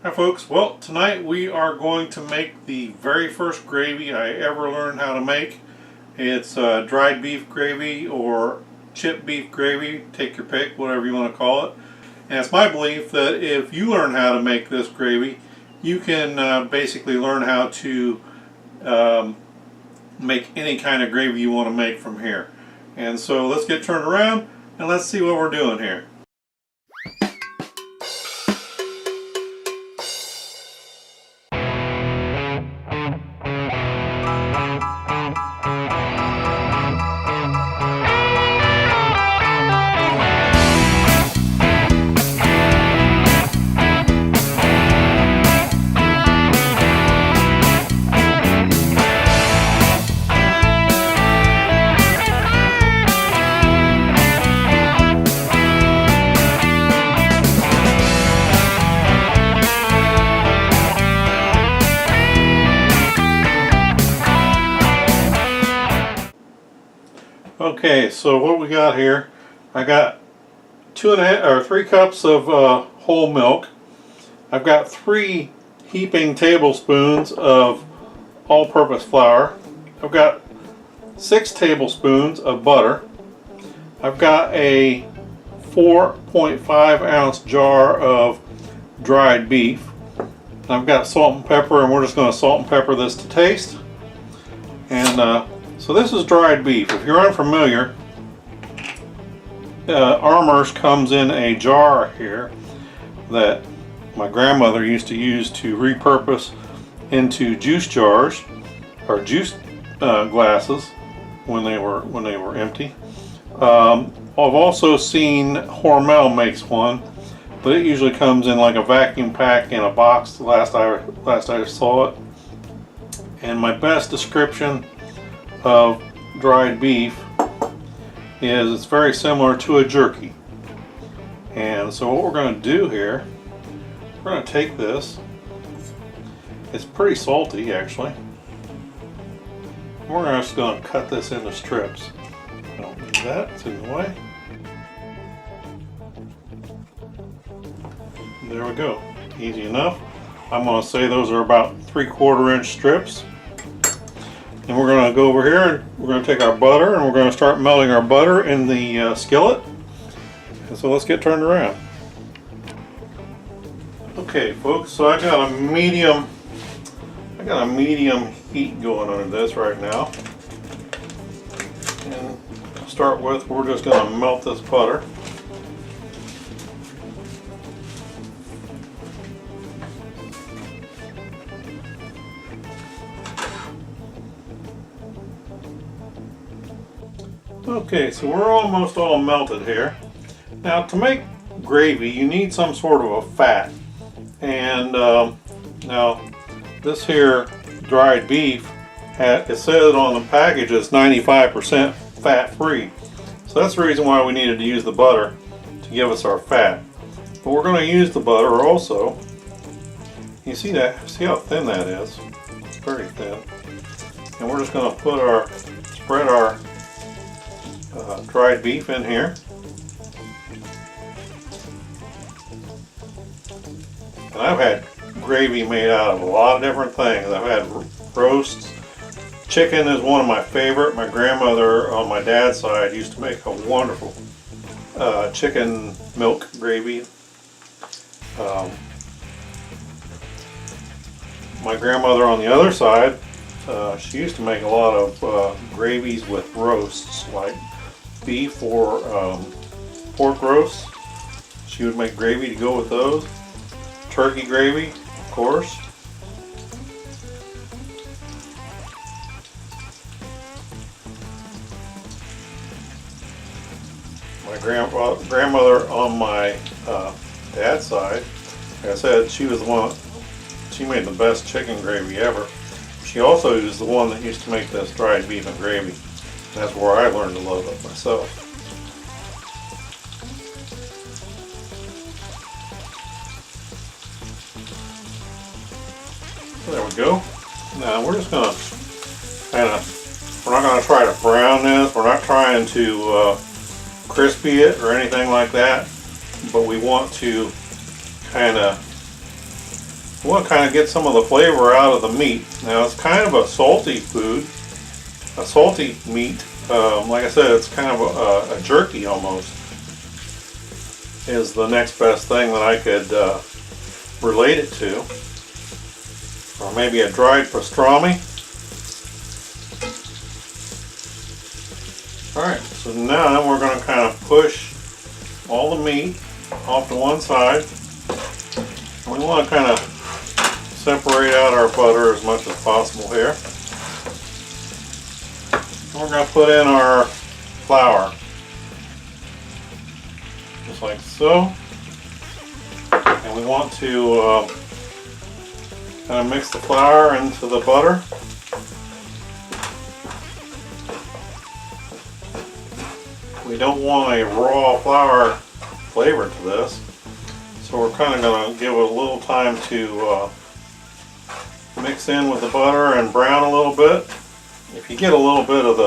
Hi folks, well tonight we are going to make the very first gravy I ever learned how to make. It's dried beef gravy or chipped beef gravy, take your pick, whatever you want to call it. And it's my belief that if you learn how to make this gravy, you can basically learn how to make any kind of gravy you want to make from here. And so let's get turned around and let's see what we're doing here. Okay, so what we got here, I got 3 cups of whole milk. I've got 3 heaping tablespoons of all-purpose flour. I've got 6 tablespoons of butter. I've got a 4.5 ounce jar of dried beef. I've got salt and pepper, and we're just going to salt and pepper this to taste. And so this is dried beef. If you're unfamiliar, Armour's comes in a jar here that my grandmother used to use to repurpose into juice jars or juice glasses when they were empty. I've also seen Hormel makes one, but it usually comes in like a vacuum pack in a box. The last I saw it. And my best description of dried beef is it's very similar to a jerky. And so what we're going to do here, we're going to take this, it's pretty salty actually, we're just going to cut this into strips. Don't do that, it's in the way. There we go, easy enough. I'm going to say those are about 3/4 inch strips. And we're going to go over here and we're going to take our butter and we're going to start melting our butter in the skillet. And so let's get turned around. Okay folks, so I got a medium heat going under this right now. And to start with, we're just going to melt this butter. Okay, so we're almost all melted here. Now to make gravy you need some sort of a fat, and now this here dried beef, it says on the package it's 95% fat free, so that's the reason why we needed to use the butter to give us our fat. But we're going to use the butter also. You see how thin that is? It's very thin. And we're just going to spread our dried beef in here. And I've had gravy made out of a lot of different things. I've had roasts. Chicken is one of my favorite. My grandmother on my dad's side used to make a wonderful chicken milk gravy. My grandmother on the other side, she used to make a lot of gravies with roasts, like beef or pork roasts. She would make gravy to go with those. Turkey gravy, of course. My grandmother on my dad's side, like I said, she was the one. She made the best chicken gravy ever. She also is the one that used to make this dried beef and gravy. That's where I learned to love it myself. There we go. Now we're just going to we're not going to try to brown this. We're not trying to crispy it or anything like that. But we want to kind of We want to kind of get some of the flavor out of the meat. Now it's kind of a salty food, a salty meat. Like I said, it's kind of a jerky almost, is the next best thing that I could relate it to. Or maybe a dried pastrami. Alright, so now we're going to kind of push all the meat off to one side. We want to kind of separate out our butter as much as possible here. We're going to put in our flour, just like so. And we want to kind of mix the flour into the butter. We don't want a raw flour flavor to this, so we're kind of going to give it a little time to mix in with the butter and brown a little bit. If you get a little bit of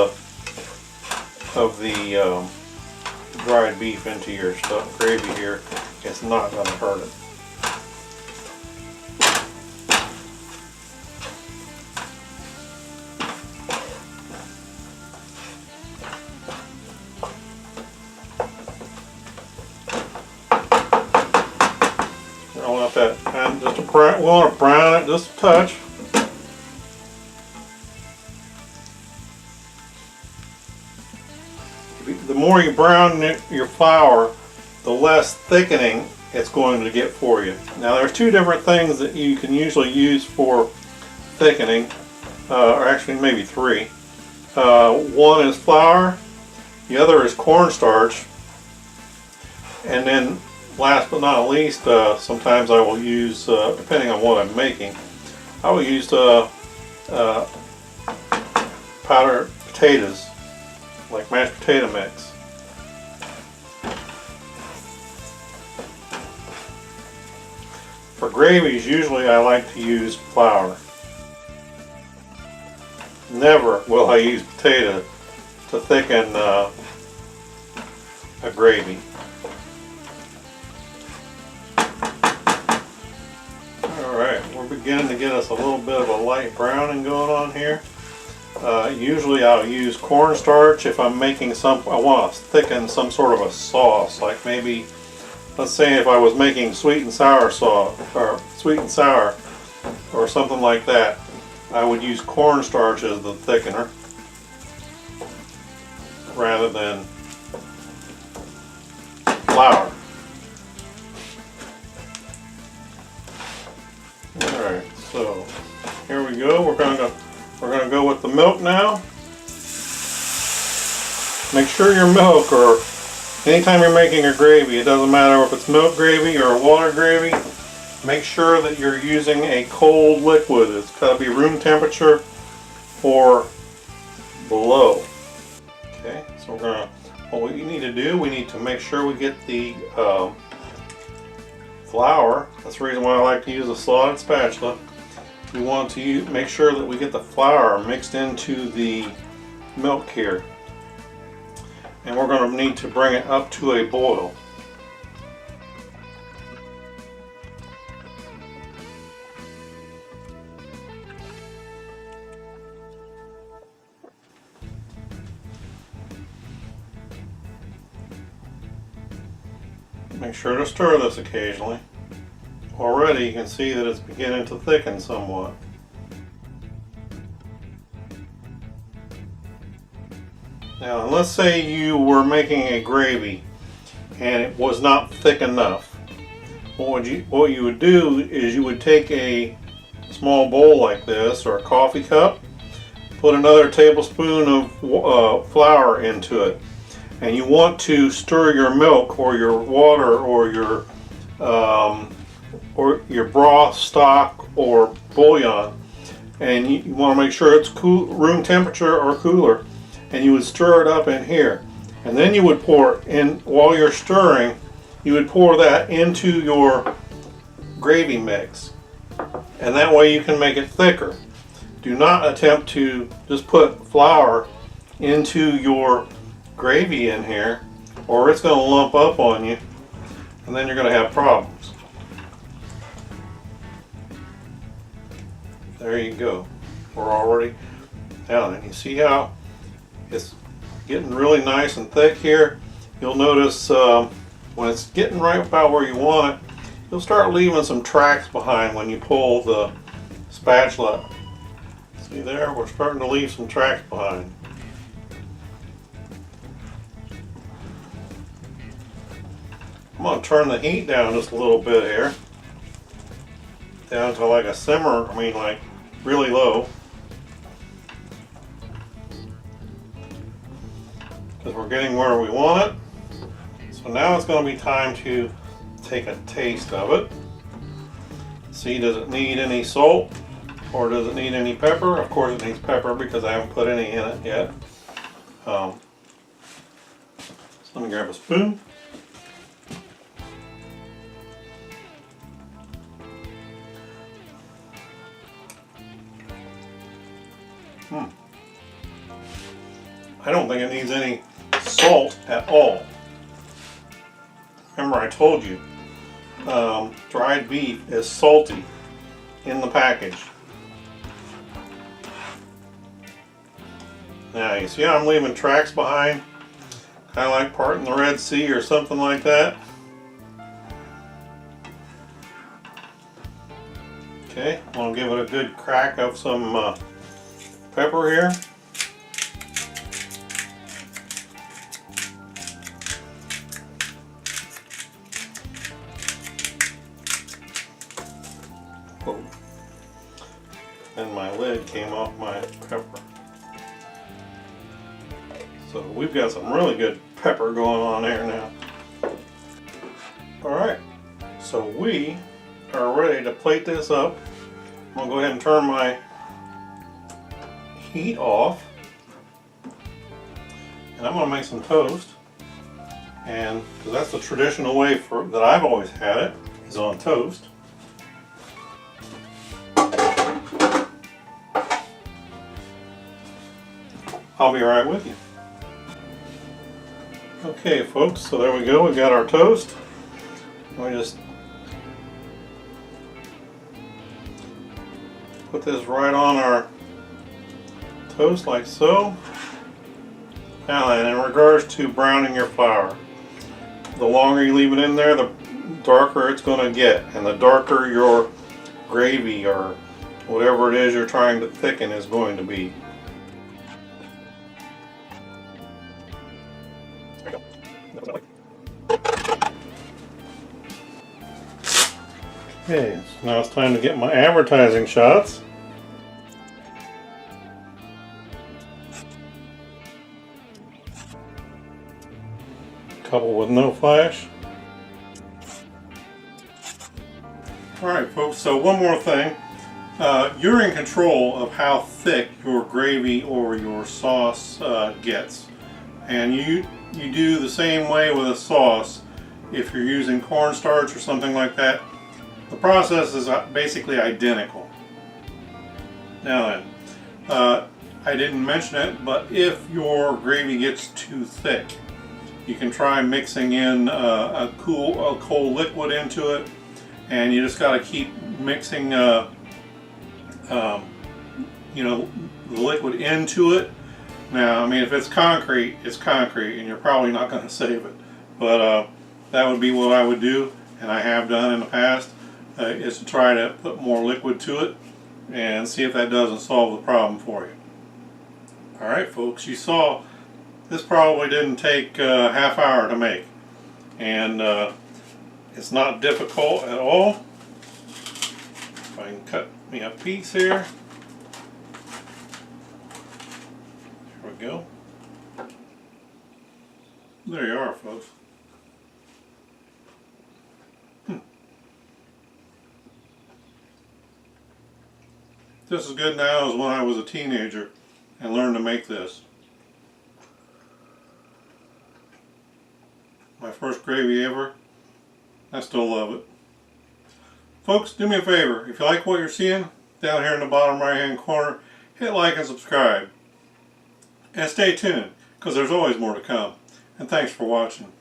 the dried beef into your gravy here, it's not going to hurt it. And just we want to brown it just a touch. The more you brown your flour, the less thickening it's going to get for you. Now there's two different things that you can usually use for thickening, or actually maybe three. One is flour, the other is cornstarch, and then last but not least, sometimes I will use, depending on what I'm making, I will use powdered potatoes, like mashed potato mix. For gravies, usually I like to use flour. Never will I use potato to thicken a gravy. We're beginning to get us a little bit of a light browning going on here. Usually I'll use cornstarch if I'm making I want to thicken some sort of a sauce, like maybe, let's say if I was making sweet and sour sauce, or sweet and sour, or something like that, I would use cornstarch as the thickener rather than flour. Alright, so here we go. We're gonna go with the milk now. Make sure your milk, or anytime you're making a gravy, it doesn't matter if it's milk gravy or water gravy, make sure that you're using a cold liquid. It's got to be room temperature or below. Okay, so what we need to do, we need to make sure we get the flour. That's the reason why I like to use a slotted spatula. We want to make sure that we get the flour mixed into the milk here. And we're going to need to bring it up to a boil. Make sure to stir this occasionally. Already you can see that it's beginning to thicken somewhat. Now let's say you were making a gravy and it was not thick enough. What you would do is you would take a small bowl like this, or a coffee cup, put another tablespoon of flour into it, and you want to stir your milk or your water or your broth, stock, or bouillon, and you want to make sure it's room temperature or cooler, and you would stir it up in here, and then you would pour in, while you're stirring, you would pour that into your gravy mix, and that way you can make it thicker. Do not attempt to just put flour into your gravy in here, or it's going to lump up on you, and then you're going to have problems. There you go. We're already down, and you see how it's getting really nice and thick here. You'll notice when it's getting right about where you want it, you'll start leaving some tracks behind when you pull the spatula. See there? We're starting to leave some tracks behind. I'm going to turn the heat down just a little bit here. Down to like a simmer, like really low. Because we're getting where we want it. So now it's going to be time to take a taste of it. See, does it need any salt or does it need any pepper? Of course it needs pepper because I haven't put any in it yet. So let me grab a spoon. I don't think it needs any salt at all. Remember I told you, dried beef is salty in the package. Now you see how I'm leaving tracks behind? Kind of like parting the Red Sea or something like that. Okay, I'm going to give it a good crack of some pepper here. And my lid came off my pepper. So we've got some really good pepper going on here now. Alright, so we are ready to plate this up. I'm going to go ahead and turn my heat off. And I'm going to make some toast. And because that's the traditional way that I've always had it, is on toast. I'll be right with you. Okay folks, so there we go, we got our toast. We just put this right on our toast like so. Now then, in regards to browning your flour, the longer you leave it in there, the darker it's going to get, and the darker your gravy or whatever it is you're trying to thicken is going to be. Okay, so now it's time to get my advertising shots. Couple with no flash. Alright folks, so one more thing. You're in control of how thick your gravy or your sauce gets. And you do the same way with a sauce if you're using cornstarch or something like that. The process is basically identical. Now then, I didn't mention it, but if your gravy gets too thick, you can try mixing in a cold liquid into it, and you just got to keep mixing, the liquid into it. Now, if it's concrete, it's concrete, and you're probably not going to save it. But that would be what I would do, and I have done in the past. Is to try to put more liquid to it and see if that doesn't solve the problem for you. Alright folks, you saw this probably didn't take a half hour to make, and it's not difficult at all. If I can cut me a piece here. There we go. There you are folks. Just as good now as when I was a teenager and learned to make this. My first gravy ever. I still love it. Folks, do me a favor. If you like what you're seeing down here in the bottom right hand corner, hit like and subscribe. And stay tuned, because there's always more to come. And thanks for watching.